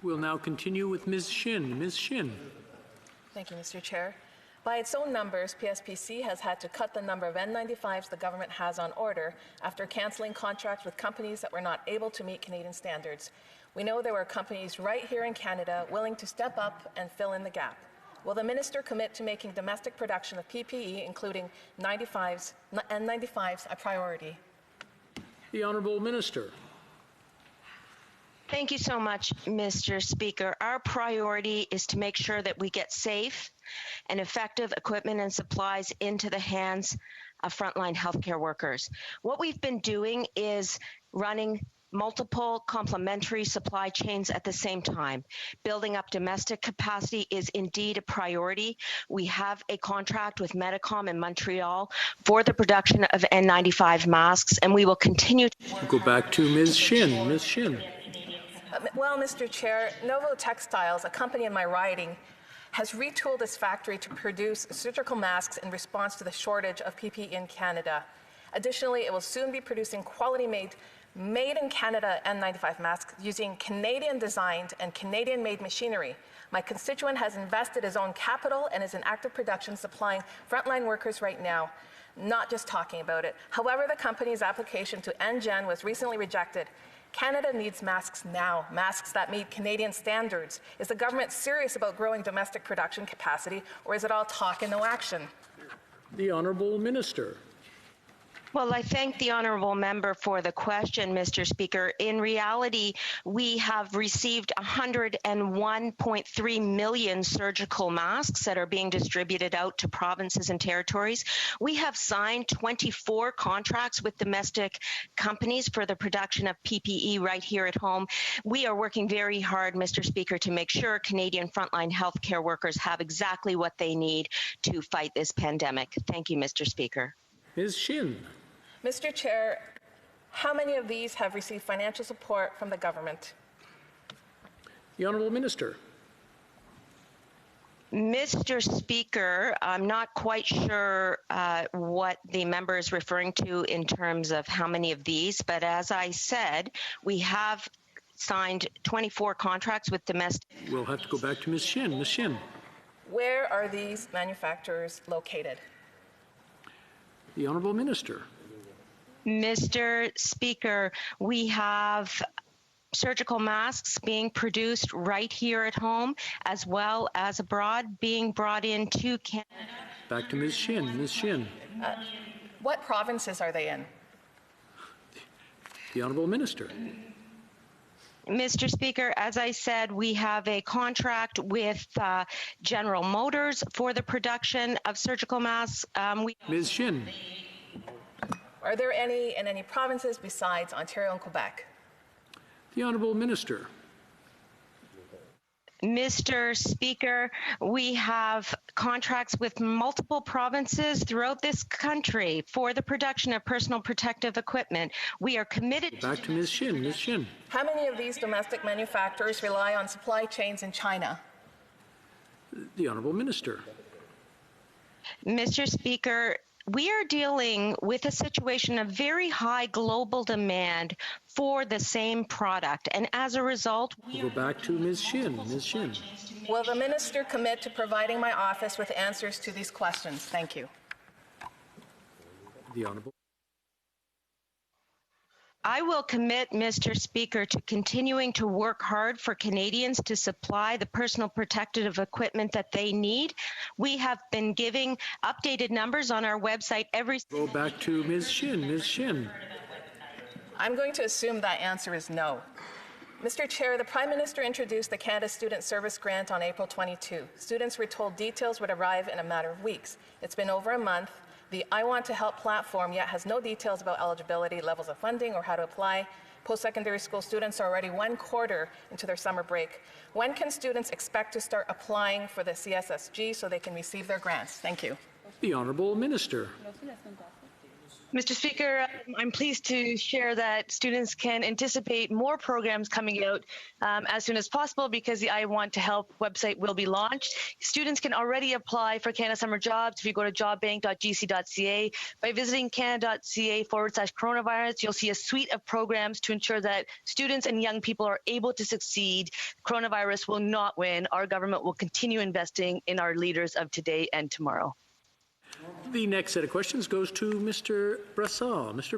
We'll now continue with Ms. Shin. Ms. Shin. Thank you, Mr. Chair. By its own numbers, PSPC has had to cut the number of N95s the government has on order after cancelling contracts with companies that were not able to meet Canadian standards. We know there were companies right here in Canada willing to step up and fill in the gap. Will the minister commit to making domestic production of PPE, including N95s, a priority? The Honourable Minister. Thank you so much, Mr. Speaker. Our priority is to make sure that we get safe and effective equipment and supplies into the hands of frontline healthcare workers. What we've been doing is running multiple complementary supply chains at the same time. Building up domestic capacity is indeed a priority. We have a contract with Medicom in Montreal for the production of N95 masks, and we will continue to go back to Ms. Shin. Ms. Shin. Well, Mr. Chair, Novo Textiles, a company in my riding, has retooled its factory to produce surgical masks in response to the shortage of PPE in Canada. Additionally, it will soon be producing quality-made in Canada N95 masks using Canadian-designed and Canadian-made machinery. My constituent has invested his own capital and is in active production supplying frontline workers right now, not just talking about it. However, the company's application to NGen was recently rejected. Canada needs masks now, masks that meet Canadian standards. Is the government serious about growing domestic production capacity, or is it all talk and no action? The Honourable Minister. Well, I thank the honourable member for the question, Mr. Speaker. In reality, we have received 101.3 million surgical masks that are being distributed out to provinces and territories. We have signed 24 contracts with domestic companies for the production of PPE right here at home. We are working very hard, Mr. Speaker, to make sure Canadian frontline healthcare workers have exactly what they need to fight this pandemic. Thank you, Mr. Speaker. Ms. Shin. Mr. Chair, how many of these have received financial support from the government? The Honourable Minister. Mr. Speaker, I'm not quite sure what the member is referring to in terms of how many of these, but as I said, we have signed 24 contracts with domestic. We'll have to go back to Ms. Shin. Ms. Shin. Where are these manufacturers located? The Honourable Minister. Mr. Speaker, we have surgical masks being produced right here at home as well as abroad being brought into Canada. Back to Ms. Shin. Ms. Shin. What provinces are they in? The Honourable Minister. Mr. Speaker, as I said, we have a contract with General Motors for the production of surgical masks. Ms. Shin. Are there any in any provinces besides Ontario and Quebec? The Honourable Minister. Mr. Speaker, we have contracts with multiple provinces throughout this country for the production of personal protective equipment. We are committed. Back to Ms. Shin. Ms. Shin. How many of these domestic manufacturers rely on supply chains in China? The Honourable Minister. Mr. Speaker, we are dealing with a situation of very high global demand for the same product, and as a result, we'll go back to Ms. Shin. Ms. Shin. Will the minister commit to providing my office with answers to these questions? Thank you. The Honourable. I will commit, Mr. Speaker, to continuing to work hard for Canadians to supply the personal protective equipment that they need. We have been giving updated numbers on our website every. Go back to Ms. Shin. Ms. Shin. I'm going to assume that answer is no. Mr. Chair, the Prime Minister introduced the Canada Student Service Grant on April 22. Students were told details would arrive in a matter of weeks. It's been over a month. The I Want to Help platform yet has no details about eligibility, levels of funding, or how to apply. Post-secondary school students are already 1 quarter into their summer break. When can students expect to start applying for the CSSG so they can receive their grants? Thank you. The Honourable Minister. Mr. Speaker, I'm pleased to share that students can anticipate more programs coming out as soon as possible because the I Want to Help website will be launched. Students can already apply for Canada Summer Jobs if you go to jobbank.gc.ca. By visiting canada.ca/coronavirus, you'll see a suite of programs to ensure that students and young people are able to succeed. Coronavirus will not win. Our government will continue investing in our leaders of today and tomorrow. The next set of questions goes to Mr. Brassard. Mr.